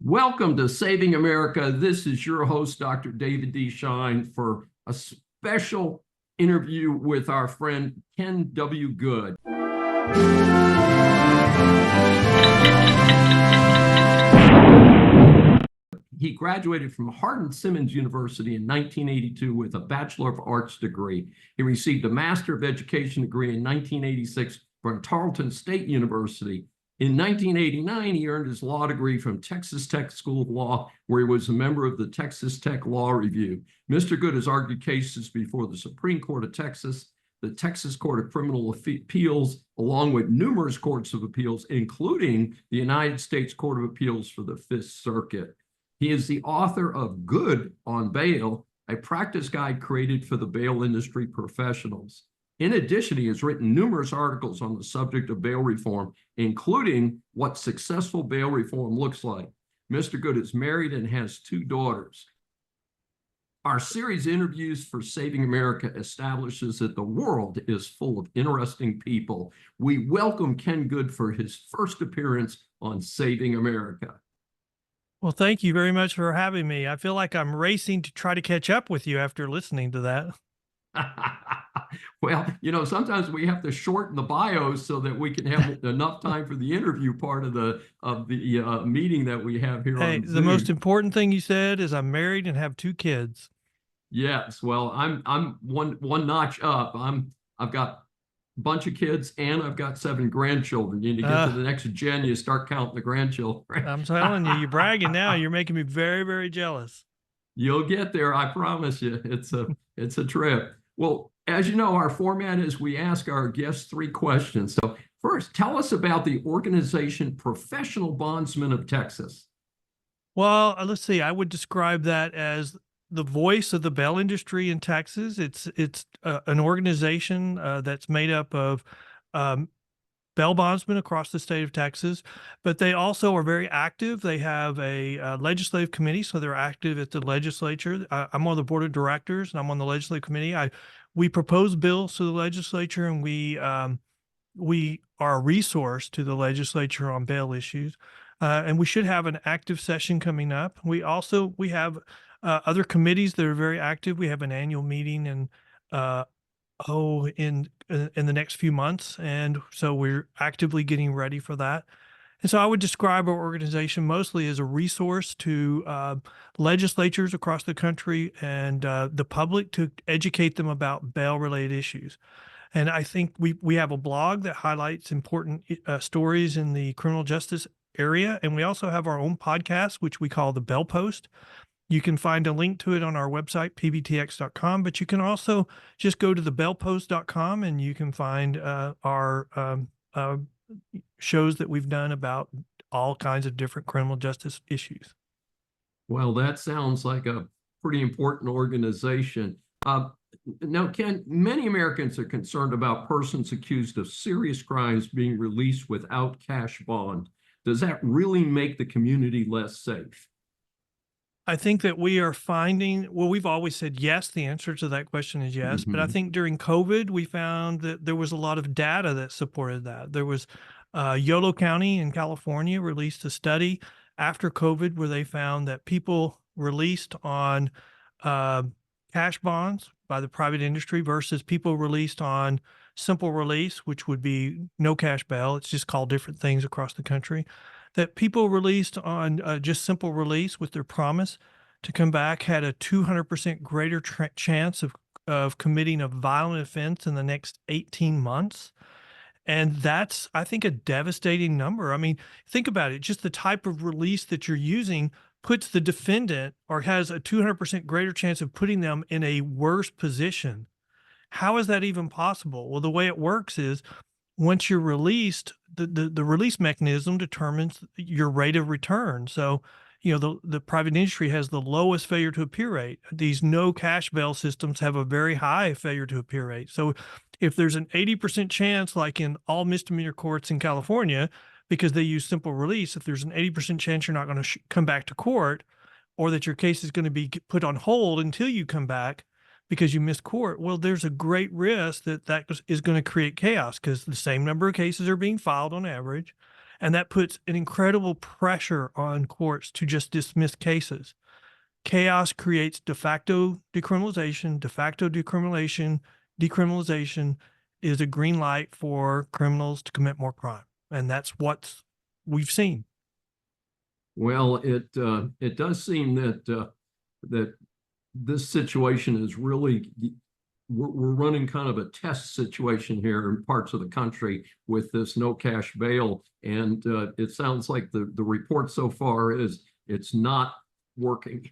Welcome to Saving America. This is your host, Dr. David D. Schein, for a special interview with our friend Ken W. Good. He graduated from Hardin-Simmons University in 1982 with a Bachelor of Arts degree. He received a Master of Education degree in 1986 from Tarleton State University. In 1989, he earned his law degree from Texas Tech School of Law, where he was a member of the Texas Tech Law Review. Mr. Good has argued cases before the Supreme Court of Texas, the Texas Court of Criminal Appeals, along with numerous courts of appeals, including the United States Court of Appeals for the Fifth Circuit. He is the author of Good on Bail, a practice guide created for the bail industry professionals. In addition, he has written numerous articles on the subject of bail reform, including what successful bail reform looks like. Mr. Good is married and has 2 daughters. Our series Interviews for Saving America establishes that the world is full of interesting people. We welcome Ken Good for his first appearance on Saving America. Well, thank you very much for having me. I feel like I'm racing to try to catch up with you after listening to that. Well, sometimes we have to shorten the bios so that we can have enough time for the interview part of the meeting that we have here on Zoom. The most important thing you said is I'm married and have 2 kids. Yes, well, I'm one notch up. I've got a bunch of kids and I've got 7 grandchildren. You get to the next gen, you start counting the grandchildren. I'm telling you, you're bragging now. You're making me very, very jealous. You'll get there, I promise you. It's a trip. Well, as you know, our format is we ask our guests 3 questions. So first, tell us about the organization Professional Bondsman of Texas. Well, let's see. I would describe that as the voice of the bail industry in Texas. It's an organization that's made up of bail bondsmen across the state of Texas, but they also are very active. They have a legislative committee, so they're active at the legislature. I'm on the board of directors, and I'm on the legislative committee. We propose bills to the legislature, and we are a resource to the legislature on bail issues. And we should have an active session coming up. We have other committees that are very active. We have an annual meeting in the next few months, and so we're actively getting ready for that. And so I would describe our organization mostly as a resource to legislatures across the country and the public to educate them about bail-related issues. And I think we have a blog that highlights important stories in the criminal justice area, and we also have our own podcast, which we call the Bail Post. You can find a link to it on our website, pbtx.com, but you can also just go to thebailpost.com and you can find our shows that we've done about all kinds of different criminal justice issues. Well, that sounds like a pretty important organization. Now, Ken, many Americans are concerned about persons accused of serious crimes being released without cash bond. Does that really make the community less safe? I think that we are finding, well, we've always said yes. The answer to that question is yes. But I think during COVID, we found that there was a lot of data that supported that. There was Yolo County in California released a study after COVID where they found that people released on cash bonds by the private industry versus people released on simple release, which would be no cash bail. It's just called different things across the country. That people released on just simple release with their promise to come back had a 200% greater chance of committing a violent offense in the next 18 months. And that's, I think, a devastating number. I mean, think about it. Just the type of release that you're using puts the defendant or has a 200% greater chance of putting them in a worse position. How is that even possible? Well, the way it works is once you're released, the release mechanism determines your rate of return. So, the private industry has the lowest failure to appear rate. These no cash bail systems have a very high failure to appear rate. So if there's an 80% chance, like in all misdemeanor courts in California, because they use simple release, if there's an 80% chance you're not going to come back to court, or that your case is going to be put on hold until you come back because you missed court, well, there's a great risk that is going to create chaos because the same number of cases are being filed on average. And that puts an incredible pressure on courts to just dismiss cases. Chaos creates de facto decriminalization. De facto decriminalization is a green light for criminals to commit more crime. And that's what we've seen. Well, it does seem that this situation is really we're running kind of a test situation here in parts of the country with this no cash bail, and it sounds like the report so far is it's not working.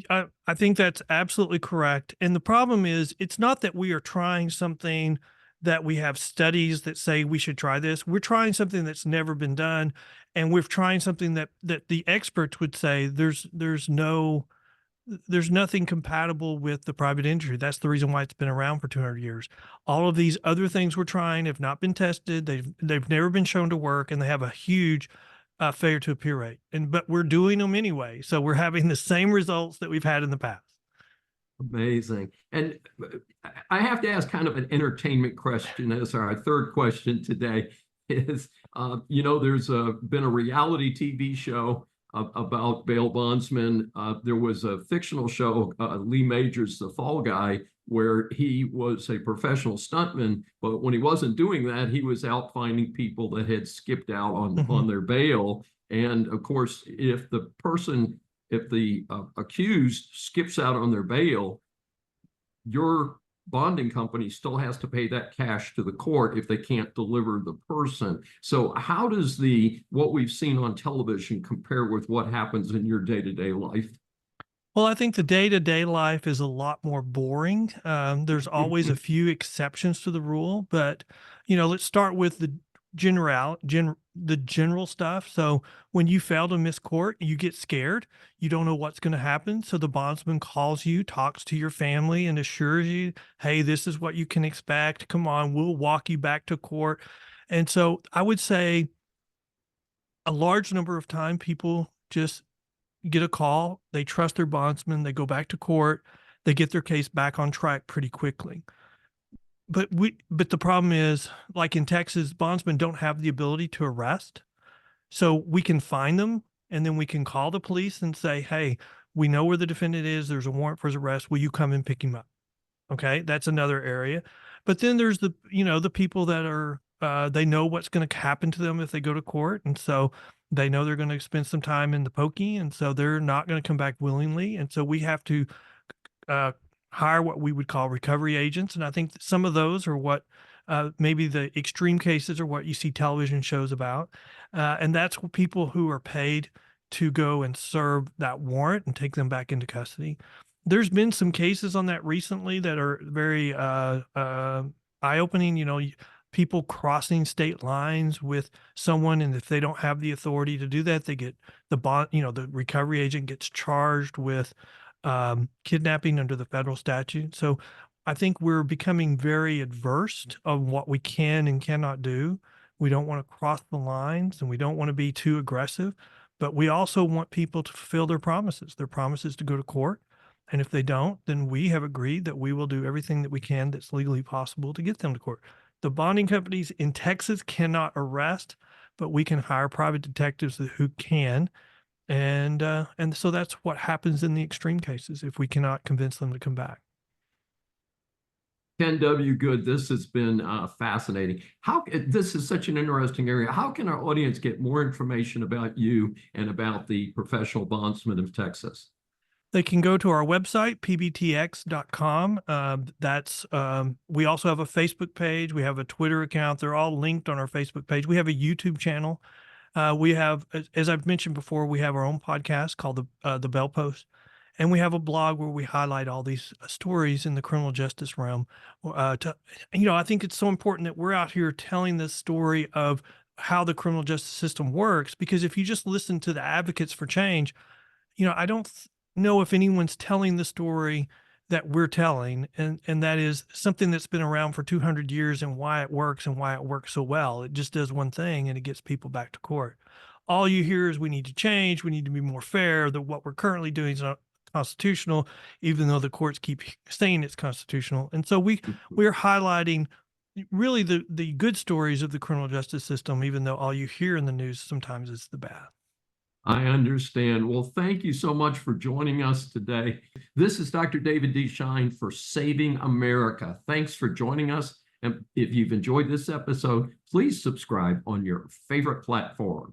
I think that's absolutely correct. And the problem is, it's not that we are trying something that we have studies that say we should try this. We're trying something that's never been done, and we're trying something that the experts would say there's nothing compatible with the private industry. That's the reason why it's been around for 200 years. All of these other things we're trying have not been tested. They've never been shown to work, and they have a huge failure to appear rate. But we're doing them anyway, so we're having the same results that we've had in the past. Amazing. And I have to ask kind of an entertainment question as our third question today is, there's been a reality TV show about bail bondsmen. There was a fictional show, Lee Majors, The Fall Guy, where he was a professional stuntman, but when he wasn't doing that, he was out finding people that had skipped out on their bail. And of course, if the accused skips out on their bail, your bonding company still has to pay that cash to the court if they can't deliver the person. So how does what we've seen on television compare with what happens in your day-to-day life? Well, I think the day-to-day life is a lot more boring. There's always a few exceptions to the rule, but let's start with the general stuff. So when you fail to miss court, you get scared. You don't know what's going to happen. So the bondsman calls you, talks to your family, and assures you, hey, this is what you can expect. Come on, we'll walk you back to court. And so I would say a large number of time people just get a call, they trust their bondsman, they go back to court, they get their case back on track pretty quickly. But the problem is, like in Texas, bondsmen don't have the ability to arrest. So we can find them, and then we can call the police and say, hey, we know where the defendant is. There's a warrant for his arrest. Will you come and pick him up? Okay, that's another area. But then there's the people that are, they know what's going to happen to them if they go to court. And so they know they're going to spend some time in the pokey. And so they're not going to come back willingly. And so we have to hire what we would call recovery agents. And I think that some of those are what maybe the extreme cases are what you see television shows about. And that's people who are paid to go and serve that warrant and take them back into custody. There's been some cases on that recently that are very eye-opening. People crossing state lines with someone, and if they don't have the authority to do that, they get the bond. The recovery agent gets charged with kidnapping under the federal statute. So I think we're becoming very adverse of what we can and cannot do. We don't want to cross the lines, and we don't want to be too aggressive, but we also want people to fulfill their promises to go to court. And if they don't, then we have agreed that we will do everything that we can that's legally possible to get them to court. The bonding companies in Texas cannot arrest, but we can hire private detectives who can. And so that's what happens in the extreme cases if we cannot convince them to come back. Ken W. Good, this has been fascinating. This is such an interesting area. How can our audience get more information about you and about the Professional Bondsman of Texas? They can go to our website, pbtx.com. We also have a Facebook page. We have a Twitter account. They're all linked on our Facebook page. We have a YouTube channel. We have, as I've mentioned before, we have our own podcast called the Bell Post. And we have a blog where we highlight all these stories in the criminal justice realm. I think it's so important that we're out here telling this story of how the criminal justice system works, because if you just listen to the advocates for change, I don't know if anyone's telling the story that we're telling, and that is something that's been around for 200 years and why it works and why it works so well. It just does one thing, and it gets people back to court. All you hear is we need to change, we need to be more fair, that what we're currently doing is not constitutional, even though the courts keep saying it's constitutional. And so we're highlighting really the good stories of the criminal justice system, even though all you hear in the news sometimes is the bad. I understand. Well, thank you so much for joining us today. This is Dr. David D. Schein for Saving America. Thanks for joining us. And if you've enjoyed this episode, please subscribe on your favorite platform.